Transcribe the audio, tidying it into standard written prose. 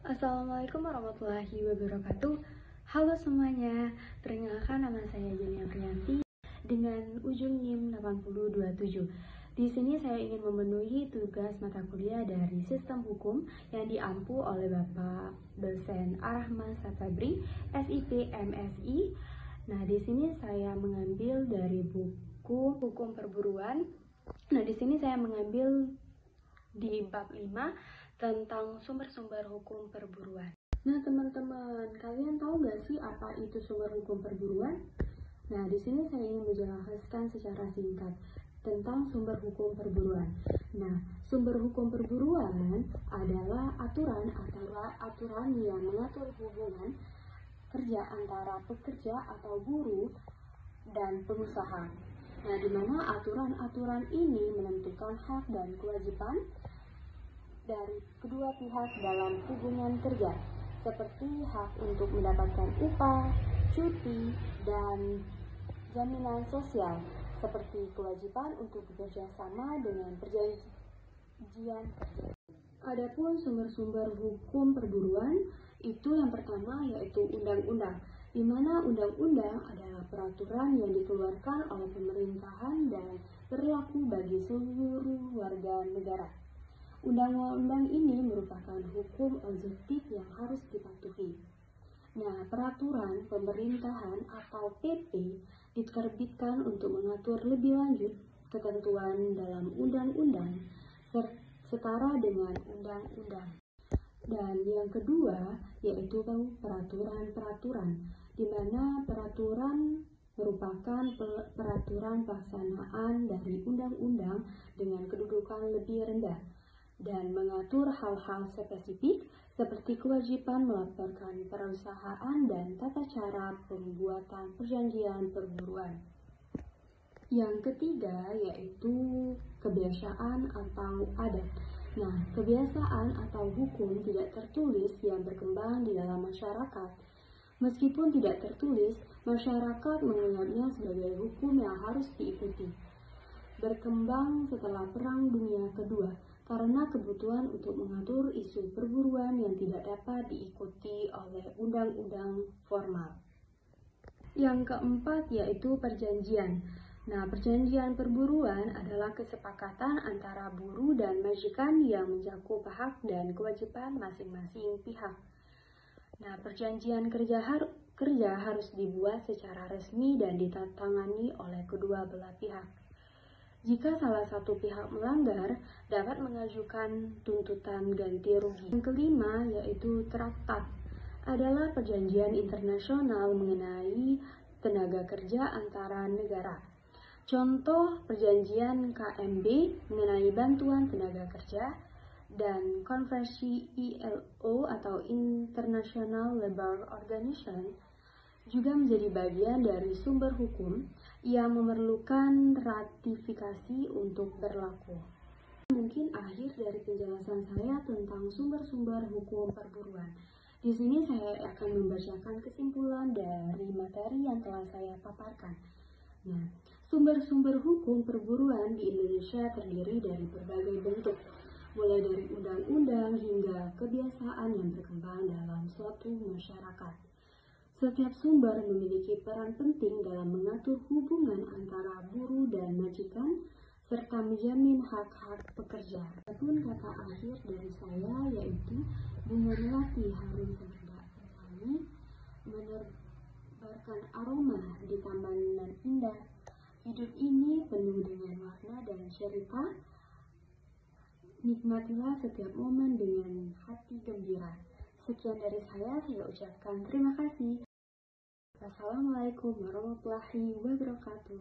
Assalamualaikum warahmatullahi wabarakatuh. Halo semuanya, perkenalkan nama saya Julia Priyanti dengan ujung NIM 8027. Di sini saya ingin memenuhi tugas mata kuliah dari Sistem Hukum yang diampu oleh Bapak dosen Ar-Rahman Satabri, SIP MSI. Nah, di sini saya mengambil dari buku Hukum Perburuan. Nah, di sini saya mengambil di bab 5 tentang sumber-sumber hukum perburuan. Nah, teman-teman, kalian tahu nggak sih apa itu sumber hukum perburuan? Nah, di sini saya ingin menjelaskan secara singkat tentang sumber hukum perburuan. Nah, sumber hukum perburuan adalah aturan yang mengatur hubungan kerja antara pekerja atau buruh dan pengusaha. Nah, di mana aturan-aturan ini menentukan hak dan kewajiban dari kedua pihak dalam hubungan kerja, seperti hak untuk mendapatkan upah, cuti, dan jaminan sosial, seperti kewajiban untuk bekerja sama dengan perjanjian kerja. Adapun sumber-sumber hukum perburuan itu yang pertama yaitu undang-undang, di mana undang-undang adalah peraturan yang dikeluarkan oleh pemerintahan dan berlaku bagi seluruh warga negara. Undang-undang ini merupakan hukum objektif yang harus dipatuhi. Nah, peraturan pemerintahan atau PP diterbitkan untuk mengatur lebih lanjut ketentuan dalam undang-undang setara dengan undang-undang. Dan yang kedua yaitu peraturan-peraturan, di mana peraturan merupakan peraturan pelaksanaan dari undang-undang dengan kedudukan lebih rendah dan mengatur hal-hal spesifik seperti kewajiban melaporkan perusahaan dan tata cara pembuatan perjanjian perburuan. Yang ketiga yaitu kebiasaan atau adat. Nah, kebiasaan atau hukum tidak tertulis yang berkembang di dalam masyarakat. Meskipun tidak tertulis, masyarakat menganggapnya sebagai hukum yang harus diikuti. Berkembang setelah Perang Dunia Kedua, karena kebutuhan untuk mengatur isu perburuan yang tidak dapat diikuti oleh undang-undang formal. Yang keempat yaitu perjanjian. Nah, perjanjian perburuan adalah kesepakatan antara buruh dan majikan yang mencakup hak dan kewajiban masing-masing pihak. Nah, perjanjian kerja harus dibuat secara resmi dan ditandatangani oleh kedua belah pihak. Jika salah satu pihak melanggar, dapat mengajukan tuntutan ganti rugi. Yang kelima yaitu traktat, adalah perjanjian internasional mengenai tenaga kerja antara negara. Contoh perjanjian KMB mengenai bantuan tenaga kerja dan konvensi ILO atau International Labour Organization juga menjadi bagian dari sumber hukum yang memerlukan ratifikasi untuk berlaku. Mungkin akhir dari penjelasan saya tentang sumber-sumber hukum perburuan. Di sini saya akan membacakan kesimpulan dari materi yang telah saya paparkan. Nah, sumber-sumber hukum perburuan di Indonesia terdiri dari berbagai bentuk, mulai dari undang-undang hingga kebiasaan yang berkembang dalam suatu masyarakat. Setiap sumber memiliki peran penting dalam mengatur hubungan antara buruh dan majikan, serta menjamin hak-hak pekerja. Adapun kata akhir dari saya yaitu bunga melati harum semerbak pelangi, menebarkan aroma di taman nan indah. Hidup ini penuh dengan warna dan cerita. Nikmatilah setiap momen dengan hati gembira. Sekian dari saya ucapkan terima kasih. Wassalamualaikum warahmatullahi wabarakatuh.